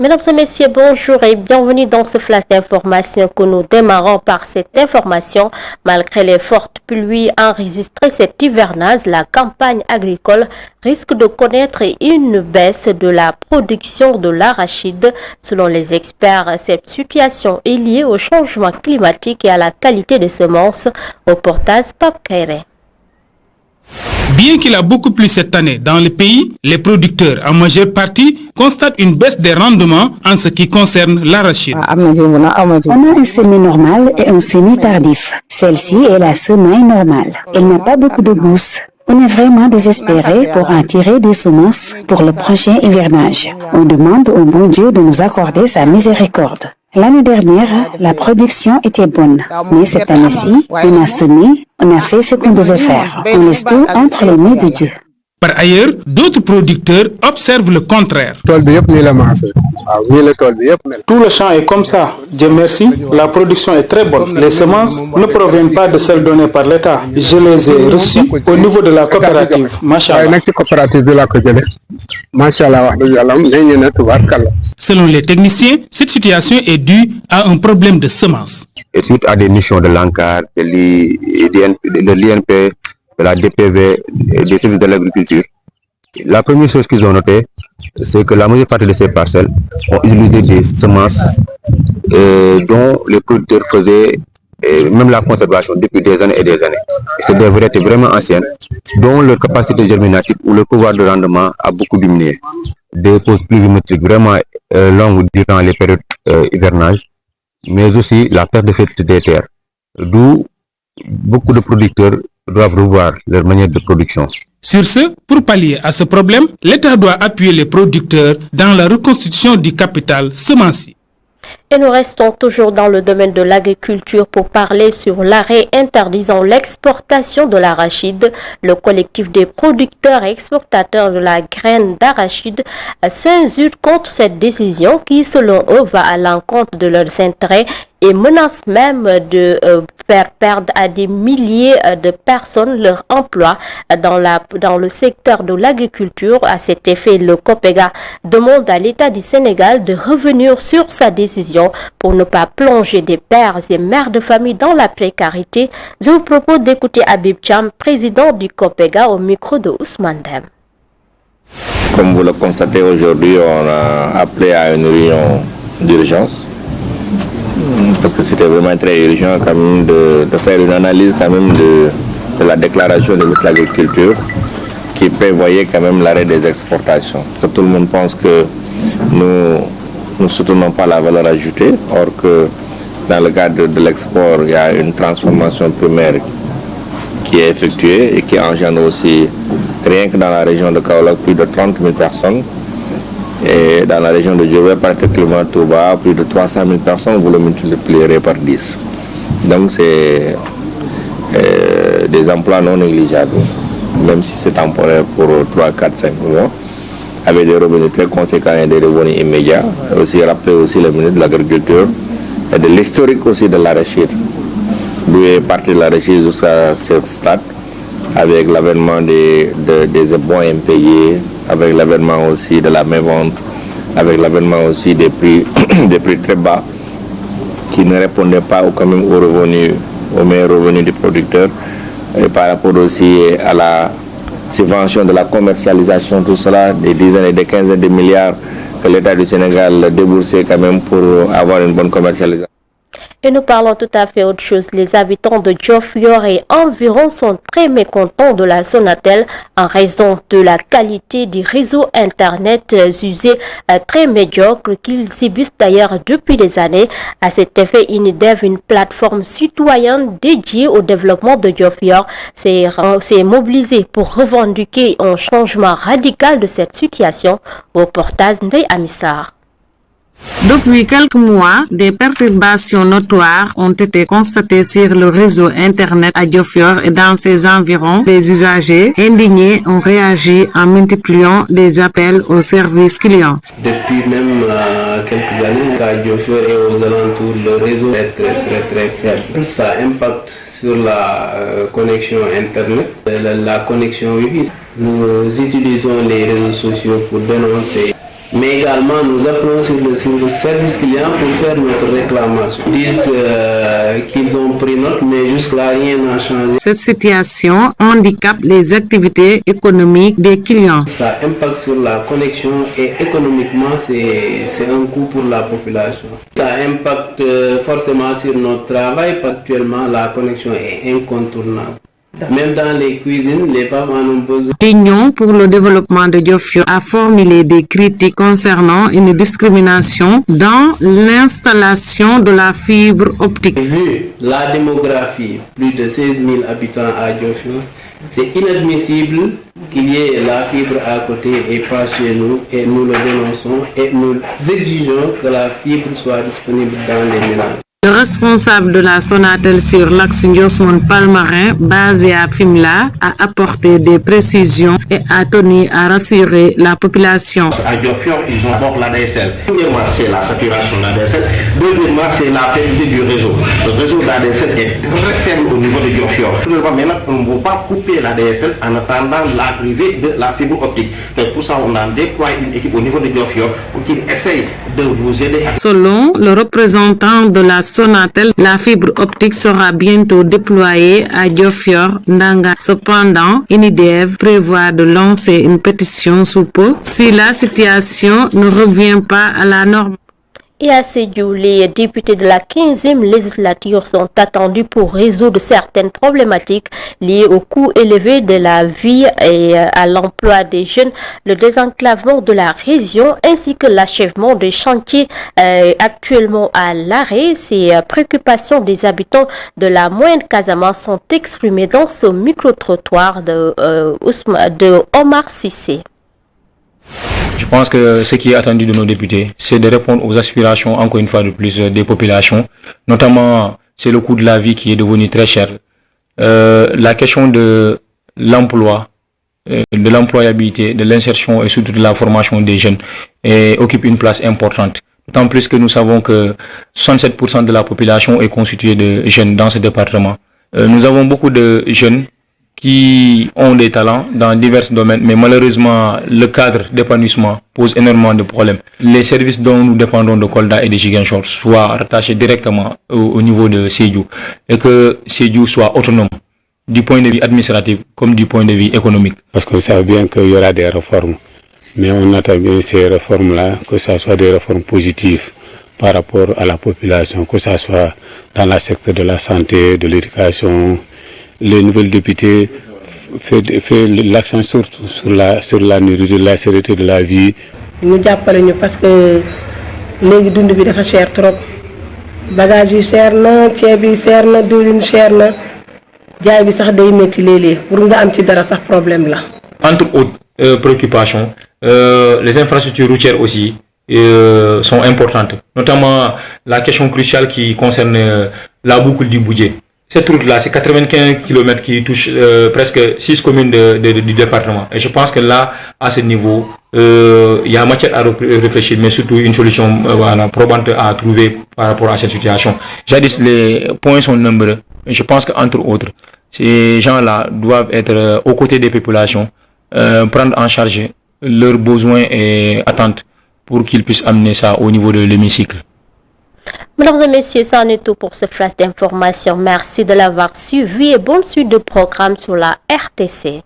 Mesdames et messieurs, bonjour et bienvenue dans ce flash d'information que nous démarrons par cette information. Malgré les fortes pluies enregistrées cet hivernage, la campagne agricole risque de connaître une baisse de la production de l'arachide. Selon les experts, cette situation est liée au changement climatique et à la qualité des semences. Reportage Pape Kairé. Bien qu'il a beaucoup plu cette année dans le pays, les producteurs en majeure partie constatent une baisse des rendements en ce qui concerne l'arachide. On a un semis normal et un semis tardif. Celle-ci est la semaille normale. Elle n'a pas beaucoup de gousses. On est vraiment désespéré pour en tirer des semences pour le prochain hivernage. On demande au bon Dieu de nous accorder sa miséricorde. L'année dernière, la production était bonne, mais cette année-ci, on a semé, on a fait ce qu'on devait faire. On laisse tout entre les mains de Dieu. Par ailleurs, d'autres producteurs observent le contraire. Tout le champ est comme ça. Dieu merci, la production est très bonne. Les semences ne proviennent pas de celles données par l'État. Je les ai reçues au niveau de la coopérative. Machallah. Selon les techniciens, cette situation est due à un problème de semences. Et suite à des missions de l'ANCAR, de l'INP, de la DPV et des services de l'agriculture, la première chose qu'ils ont notée, c'est que la majeure partie de ces parcelles ont utilisé des semences dont les producteurs faisaient même la conservation depuis des années et des années. C'est des variétés vraiment anciennes dont leur capacité germinative ou leur pouvoir de rendement a beaucoup diminué. Des pauses pluviométriques vraiment longues durant les périodes hivernales, mais aussi la perte de fertilité des terres, d'où beaucoup de producteurs doivent revoir leur manière de production. Sur ce, pour pallier à ce problème, l'État doit appuyer les producteurs dans la reconstitution du capital semencier. Et nous restons toujours dans le domaine de l'agriculture pour parler sur l'arrêt interdisant l'exportation de l'arachide. Le collectif des producteurs et exportateurs de la graine d'arachide s'insurge contre cette décision qui, selon eux, va à l'encontre de leurs intérêts et menace même de faire perdre à des milliers de personnes leur emploi dans le secteur de l'agriculture. À cet effet, le COPEGA demande à l'État du Sénégal de revenir sur sa décision pour ne pas plonger des pères et mères de famille dans la précarité. Je vous propose d'écouter Habib Cham, président du COPEGA, au micro de Ousmane Dem. Comme vous le constatez aujourd'hui, on a appelé à une réunion d'urgence parce que c'était vraiment très urgent quand même de faire une analyse quand même de la déclaration de l'agriculture qui prévoyait quand même l'arrêt des exportations. Que tout le monde pense que nous ne soutenons pas la valeur ajoutée, or que dans le cadre de l'export, il y a une transformation primaire qui est effectuée et qui engendre aussi, rien que dans la région de Kaolack, plus de 30 000 personnes. Et dans la région de Diourbel, particulièrement Touba, plus de 300 000 personnes, vous le multiplierez par 10. Donc c'est des emplois non négligeables, même si c'est temporaire pour 3, 4, 5 mois, avec des revenus très conséquents et des revenus immédiats. Et aussi rappeler aussi le ministre de l'Agriculture et de l'historique aussi de l'arachide, d'où est parti l'arachide jusqu'à ce stade, avec l'avènement des bons impayés, avec l'avènement aussi de la mévente, avec l'avènement aussi des prix, des prix très bas qui ne répondaient pas quand même aux meilleurs revenus du producteur, et par rapport aussi à la subvention de la commercialisation, tout cela, des dizaines et des quinzaines de milliards que l'État du Sénégal déboursait quand même pour avoir une bonne commercialisation. Et nous parlons tout à fait autre chose. Les habitants de Diofior et environ sont très mécontents de la Sonatel en raison de la qualité du réseau Internet jugé très médiocre qu'ils subissent d'ailleurs depuis des années. À cet effet, INIDEV, une plateforme citoyenne dédiée au développement de Diofior, s'est mobilisée pour revendiquer un changement radical de cette situation. Reportage Ndeye Amissar. Depuis quelques mois, des perturbations notoires ont été constatées sur le réseau Internet à Diofior et dans ses environs. Les usagers indignés ont réagi en multipliant des appels aux services clients. Depuis même quelques années, à Diofior et aux alentours, le réseau est très faible. Ça impacte sur la connexion Internet, la connexion Wi-Fi. Nous utilisons les réseaux sociaux pour dénoncer Mais également, nous appelons sur le service client pour faire notre réclamation. Ils disent qu'ils ont pris note, mais jusque-là, rien n'a changé. Cette situation handicape les activités économiques des clients. Ça impacte sur la connexion et économiquement, c'est un coût pour la population. Ça impacte forcément sur notre travail, parce qu'actuellement, la connexion est incontournable. Même dans les cuisines, les femmes en ont besoin. L'Union pour le développement de Diofior a formulé des critiques concernant une discrimination dans l'installation de la fibre optique. Vu la démographie, plus de 16 000 habitants à Diofior, c'est inadmissible qu'il y ait la fibre à côté et pas chez nous, et nous le dénonçons et nous exigeons que la fibre soit disponible dans les ménages. Le responsable de la Sonatel sur l'axe Ndiosmone Palmarin, basé à Fimela, a apporté des précisions et a tenu à rassurer la population. À Diofior, ils ont d'abord l'ADSL. Premièrement, c'est la saturation de l'ADSL. Deuxièmement, c'est la faiblesse du réseau. Le réseau d'ADSL est très faible au niveau de Diofior. Maintenant, on ne va pas couper l'ADSL en attendant l'arrivée de la fibre optique. Donc, pour ça, on a déployé une équipe au niveau de Diofior pour qu'ils essayent de vous aider. Selon le représentant de la Sonatel, la fibre optique sera bientôt déployée à Diofior, Ndanga. Cependant, INIDEV prévoit de lancer une pétition sous peu si la situation ne revient pas à la norme. Et à Sédhiou, les députés de la 15e législature sont attendus pour résoudre certaines problématiques liées au coût élevé de la vie et à l'emploi des jeunes, le désenclavement de la région ainsi que l'achèvement des chantiers actuellement à l'arrêt. Ces préoccupations des habitants de la Moyenne Casamance sont exprimées dans ce micro-trottoir de Omar Sissé. Je pense que ce qui est attendu de nos députés, c'est de répondre aux aspirations, encore une fois de plus, des populations. Notamment, c'est le coût de la vie qui est devenu très cher. La question de l'emploi, de l'employabilité, de l'insertion et surtout de la formation des jeunes occupe une place importante. D'autant plus que nous savons que 67% de la population est constituée de jeunes dans ce département. Nous avons beaucoup de jeunes qui ont des talents dans divers domaines, mais malheureusement, le cadre d'épanouissement pose énormément de problèmes. Les services dont nous dépendons de Kolda et de Ziguinchor soient rattachés directement au niveau de Sédhiou et que Sédhiou soit autonome du point de vue administratif comme du point de vue économique. Parce qu'on sait bien qu'il y aura des réformes, mais on attend bien ces réformes-là, que ce soit des réformes positives par rapport à la population, que ce soit dans le secteur de la santé, de l'éducation. Les nouvelles députés fait l'accent surtout sur la nourriture, la sécurité de la vie. Nous appelons parce que les dund bi dafa cher trop. Bagage yi cher na, ceeb bi cher na, diwlin cher na. Jaay bi sax day metti léeg-léeg pour nga am ci dara sax problème la. Entre autres préoccupations, les infrastructures routières aussi sont importantes, notamment la question cruciale qui concerne la boucle du Boudjé. Cette route-là, c'est 95 km qui touche presque 6 communes du département. Et je pense que là, à ce niveau, il y a matière à réfléchir, mais surtout une solution probante à trouver par rapport à cette situation. Jadis, les points sont nombreux. Je pense qu'entre autres, ces gens-là doivent être aux côtés des populations, prendre en charge leurs besoins et attentes pour qu'ils puissent amener ça au niveau de l'hémicycle. Mesdames et messieurs, ça en est tout pour ce flash d'information. Merci de l'avoir suivi et bonne suite de programme sur la RTC.